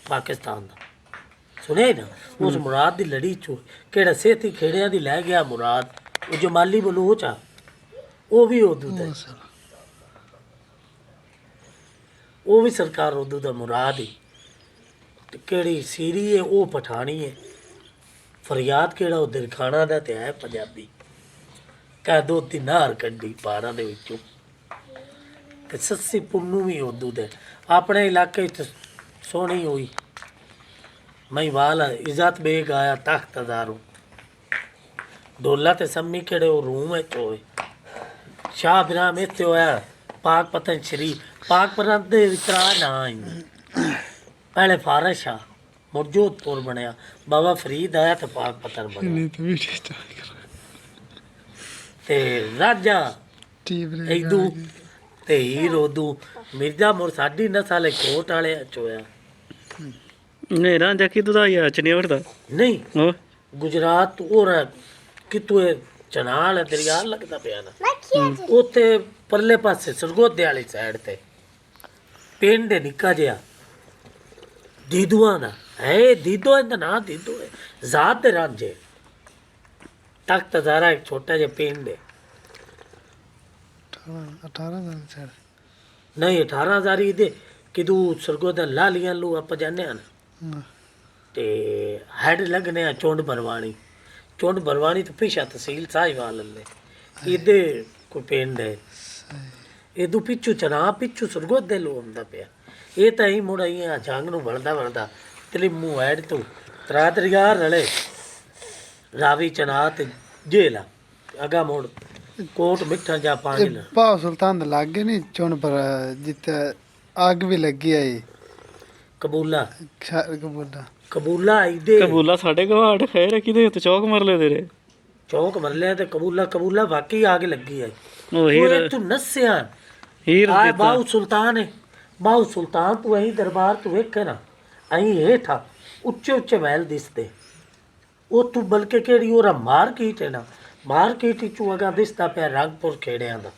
पाकिस्तान दा सुनिया ही ना। उस मुराद दी लड़ी चो केड़ा सेहती खेड़िया दी लै गया मुराद, वो जमाली बलूच आ, वो भी उर्दू दा, वो भी सरकार उर्दू दा मुराद ही। ते केड़ी सीरी है वो पठानी है, फरियाद केड़ा वो दिलखाना दा ते है पंजाबी। कह दो तीन हार कड्डी पारा दे विचों। ते सस्सी पुन्नू भी उर्दू दे। अपने इलाके च सोहनी हुई मई वाल इज्जत बेग आया तख्त हजारों, डोला ते सम्मी केड़े वो रूम है चोए, शाह बिराम इत्थे होया पाक पतन शरीफ। पाक पतन दे विचरा ना आई पहले फारस शाह मुड़ जोधपुर बनया, बाबा फरीद आया तो पाक पतन बनया। ते राजा इदू ते हीर उदू मिर्जा मुड़ साडी नस्ल है कोट वाले चोया नहीं रांझा कितों दा या चनेवड़ दा नहीं ओ गुजरात और कितों चनाल है दरिया लगता पिया ना उत्थे परले पासे सरगोदे वाली साइड ते पिंड है निक्का जिहा दीदुआ दा है, दीदो इंदा ना दीदो है जात दे रांझे। तख्त हजारा एक छोटा जिहा पिंड है, 18,000 नहीं 18,000 दे किदू सरगोदा लालियां लू आप जाने ना ते हेड लगने आ चुंड बरवानी। चुंड बरवानी तो पिछा तहसील साहिवाल ले इदे कोई पिंड है, इदू पिछू चना पिछू सरगोदे लो आंदा पिया। ये तो ही मुड़ आई जंग नूं बढ़दा बढ़दा तलिमू हैड तो त्रै दरिया रले रावी चना ते जेला अगा मुड़ कोट मिठा जा पानी ला भाव सुल्तान दे लागे नहीं चुन पर जिते आग भी लगी आई कबूला कबूला कबूला आई दे कबूला साडे गवाड़ खैर है किते तो चौक मर ले तेरे चौक मर लिया ते कबूला कबूला वाकई आग लगी है। ओ हीर तू नस्या हीर आए दिता बाऊ सुल्तान है, बाऊ सुल्तान तू अही दरबार तू वेखे ना अही हेठा उच्चे उच्चे महल दिसते वो तू बल्कि केड़ी ओरा मार्केट है ना मार्केट चू अगा दिसता पिया रंगपुर खेड़िया दा।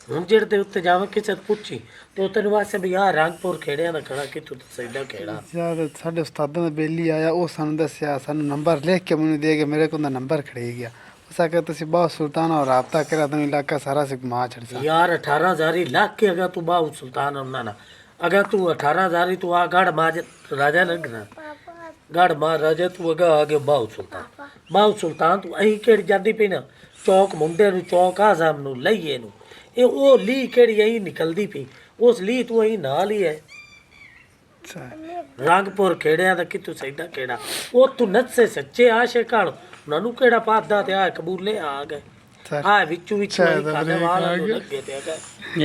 हुण जेड़े दे उत्ते जावे किसे तो पुछी तो तेन वास्ते भी आ रंगपुर खेड़िया दा खड़ा कितों सैदा खेड़ा यार साडे उस्तादां दा बेली आया वो सानू दस्या सानू नंबर लिख के मैनू दे के मेरे को नंबर खड़े गया उस आके तुसी बाहु सुल्तान और राबता करा तुम इलाका सारा से घुमा छड़सा यार 18,000 लाख के अगर तू बाहु सुल्तान होना ना अगर तू 18,000 तू आ गढ़ माज राजा लगना गढ़ मार राजा तू अगा आगे बाहु सुल्तान तू अही केड़ी जाती पी ना चौक मुंडे नू चौक आजम नू लईए नू ये ओ ली केड़ी अही निकलदी पी उस ली तू अही नाल ही है रंगपुर खेड़िया दा कितू सैदा केड़ा ओ तू नचे सच्चे आशिक हण उन्हां नू केड़ा पादा ते आ कबूले आ गए आ विचू विचू खाने वाला लगे ते अगा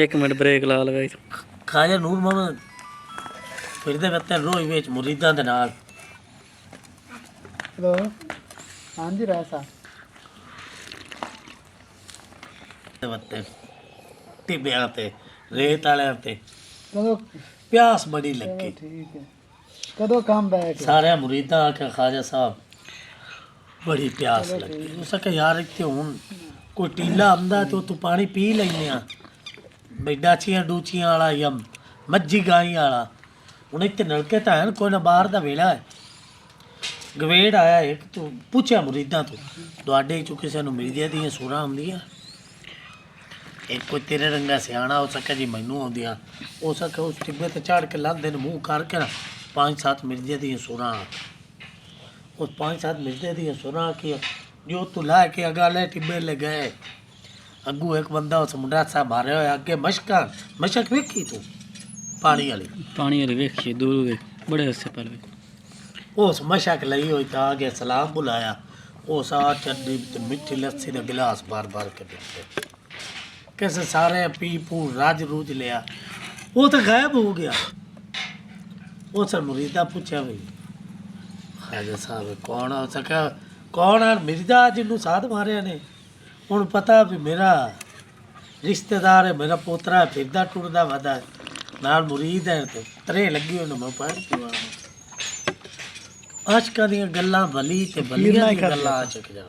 एक मिनट ब्रेक ला लगाई खाजा नूर मोहम्मद फिरदे वत्ते रोज विच मुरीदां दे नाल हेलो हां जी रासा वत्ते टिबियां ते रेत वाले ते कदों प्यास बड़ी लगी ठीक है कदों काम बैठ सारे मुरीदा आके ख्वाजा साहब बड़ी प्यास लगी उसके यार इत्थे हुण कोई टीला आंदा तो तू पानी पी लैने आ बई डाचियां डूचियां वाला या मज्जी गाई वाला हुण इत्थे नलके तो हैं कोई ना बाहर दा वेड़ा है गवेड़ आया एक तू पूछया मुरीदा तो तुहाडे चो किसे नूं मिर्जे दियां सूरां आउंदियां एक कोई तेरे रंगा सियाणा हो सके जी मैनू आउंदियां हो सके उस टिब्बे ते चढ़ के लांदे ने मुंह करके ना 5-7 मिर्जे दियां सूरां उस 5-7 मिर्जे दियां सूरां की जो तू ला के अगाले टिब्बे ले गए अगू एक बंदा उस मुंडा सा मारे होए अगे मशक वेखी तू पानी वाली वेखी दूर वे बड़े हस्से पर उस मशक लई हुई तो आगे सलाम बुलाया उस आ चड्डी ते मिठी लस्सी का गिलास बार बार के दिते कैसे सारे पी पू राज रूज लिया वो तो गायब हो गया। वो सर मुरीदा पूछा भाई ख्वाजा साहब कौन हो सका कौन है मिर्जा जिन्हों साध मारे ने हूँ पता भी मेरा रिश्तेदार है मेरा पोतरा है फिरदा टुरदा वदा नाल मुरीद है तो तरे लगी हुई मैं पैर आशका दियां गल्लां वली ते वलियां दी गल्लां आशक जान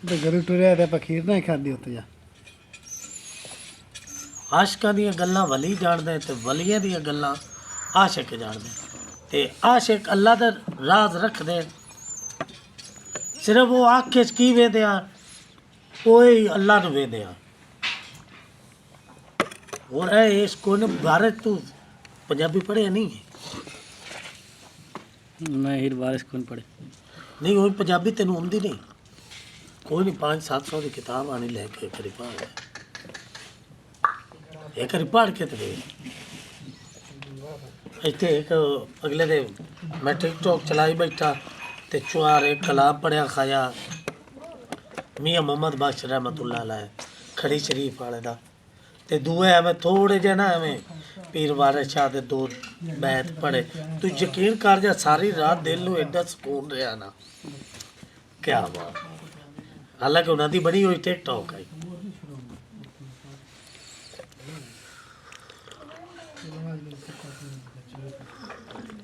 ते घरू टुरिया ते फकीर ना खादी उत्ते जा आशका दियां गल्लां वली जानदे ते वलियां दियां गल्लां ਆਸ਼ਿਕ ਜਾਣਦੇ ਤੇ ਆਸ਼ਿਕ ਅੱਲਾ ਦਾ ਰਾਜ਼ ਰੱਖਦੇ ਸਿਰਫ ਉਹ ਆਖੇ 'ਚ ਕੀ ਵੇਖਦੇ ਆ ਕੋਈ ਅੱਲਾ ਨੂੰ ਵੇਖਦੇ ਆ ਹੋਰ ਇਹ ਇਸ ਕੋਨੇ ਭਾਰਤ ਤੂੰ ਪੰਜਾਬੀ ਪੜ੍ਹਿਆ ਨਹੀਂ ਹੈ ਮੈਂ ਹੀਰ ਵਾਰਿਸ ਕੌਣ ਪੜੇ ਨਹੀਂ ਉਹ ਪੰਜਾਬੀ ਤੈਨੂੰ ਆਉਂਦੀ ਨਹੀਂ ਕੋਈ ਨਹੀਂ 500-700 ਦੀ ਕਿਤਾਬ ਆਣੀ ਲੈ ਕੇ ਕਰੀ ਪੜ੍ਹ ਇਹ ਕਰੀ ਪੜ੍ਹ ਕੇ ਤੇ ਵੇਖ। ਇੱਥੇ ਇੱਕ ਅਗਲੇ ਦੇ ਮੈਂ ਟਿਕਟੋਕ ਚਲਾਈ ਬੈਠਾ ਤੇ ਚੁਆਰ ਇੱਕ ਕਲਾਮ ਪੜਿਆ ਖਾਇਆ ਮੀਆਂ ਮੁਹੰਮਦ ਬਖਸ਼ ਰਹਿਮਤੁल्लाह ਅਲੈਹ ਖੜੀ ਸ਼ਰੀਫ ਵਾਲੇ ਦਾ ਤੇ ਦੂਏ ਐਵੇਂ ਥੋੜੇ ਜਿਹੇ ਨਾ ਐਵੇਂ ਪੀਰ ਵਾਰਿਸ ਸ਼ਾਹ ਦੇ ਦੋ ਬੈਤ ਪੜੇ ਤੂੰ ਯਕੀਨ ਕਰ ਜਾ ਸਾਰੀ ਰਾਤ ਦਿਲ ਨੂੰ ਐਡਾ ਸਕੂਨ ਰਿਹਾ ਨਾ ਕਿਆ ਬਾਤ ਹਾਲਾਂਕਿ ਉਹਨਾਂ ਦੀ ਬਣੀ ਹੋਈ ਟਿਕਟੋਕ ਹੈ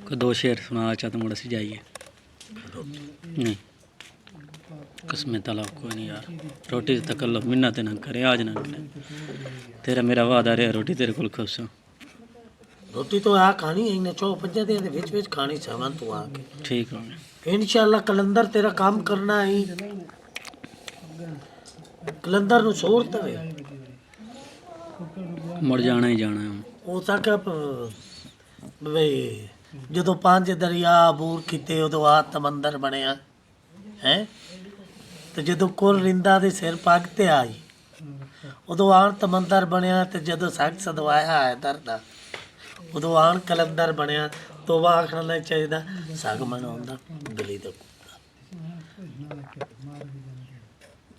ਕੋਈ ਦੋ ਸ਼ੇਰ ਸੁਣਾ ਚਾਹता मुड़ से जाइए नहीं कसमें तला कोई नहीं यार रोटी से तकल्लुफ मिन्नत ना करे आज ना करे तेरा मेरा वादा रहा रोटी तेरे को खुश हूँ रोटी तो आ खानी है इन्हें 4-5 दिन ਦੇ ਵਿੱਚ ਵਿੱਚ ਖਾਣੀ ਚਾਹਾਂ ਤੂੰ ਆ ਕੇ ठीक हो इंशाल्लाह कलंदर तेरा काम करना ही कलंदर ਨੂੰ ਛੋੜ ਤਵੇ मुड़ जाना ही जाना है ਉਹ ਤੱਕ ਬਈ ਜਦੋਂ ਪੰਜ ਦਰਿਆ ਬੂਰ ਕੀਤੇ ਉਦੋਂ ਆ ਤਮੰਦਰ ਬਣਿਆ ਹੈ ਤੇ ਜਦੋਂ ਕੁਲ ਰਿੰਦਾ ਦੇ ਸਿਰ ਪੱਗ ਤੇ ਆਈ ਉਦੋਂ ਆਣ ਤਮੰਦਰ ਬਣਿਆ ਤੇ ਜਦੋਂ ਸਖਤ ਸਦਵਾਇਆ ਹੈ ਦਰਦਾ ਉਦੋਂ ਆਣ ਕਲੰਦਰ ਬਣਿਆ ਤੋਬਾ ਆਖਣ ਲੱਗ ਚਾਹੀਦਾ ਸਗ ਮਨਾਉਂਦਾ ਗਲੀ ਦਾ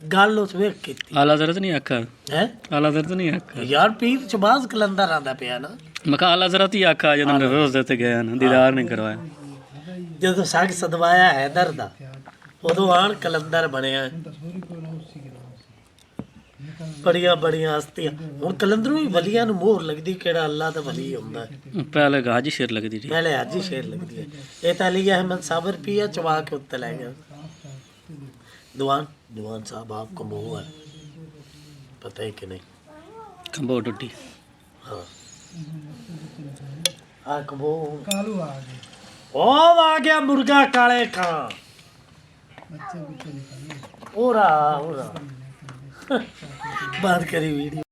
ਗੱਲ ਉਸ ਵੇਖ ਕੀਤੀ आला दर्द नहीं आखा ਹੈ आला दर्द नहीं आखा ਯਾਰ ਪੀਰ ਚਬਾਜ਼ ਕਲੰਦਰ ਆਂਦਾ ਪਿਆ ਨਾ मैं कहा आला दर्द ही आखा जब रोज देते गया ना दीदार नहीं करवाया ਜਦੋਂ ਸਗ ਸਦਵਾਇਆ ਹੈਦਰ ਦਾ ਉਦੋਂ ਆਣ ਕਲੰਦਰ ਬਣਿਆ ਬੜੀਆਂ ਬੜੀਆਂ ਹਸਤੀਆਂ ਹੁਣ ਕਲੰਦਰੋਂ ਹੀ ਵਲੀਆਂ ਨੂੰ ਮੋਹਰ ਲੱਗਦੀ ਕਿਹੜਾ ਅੱਲਾ ਦਾ ਵਲੀ ਹੁੰਦਾ पहले गाजी शेर लगती थी ਪਹਿਲੇ ਅੱਜ ਹੀ ਸ਼ੇਰ ਲੱਗਦੀ ਹੈ ਇਹ ਤਾਂ ਅਲੀ ਅਹਿਮਦ ਸਾਬਰ ਪੀਆ ਚਵਾ ਕੇ ਉੱਤੇ ਲੈ ਗਿਆ ਦੀਵਾਨ ਸਾਹਿਬ ਆਪਕੋ ਮੋਹ ਹੈ ਪਤਾ ਹੈ ਕਿ ਨਹੀਂ खंबो टूटी हाँ आकबो कालू आ गए ओ आ गया मुर्गा काले खां बच्चे निकल हो रहा बात करी वीडियो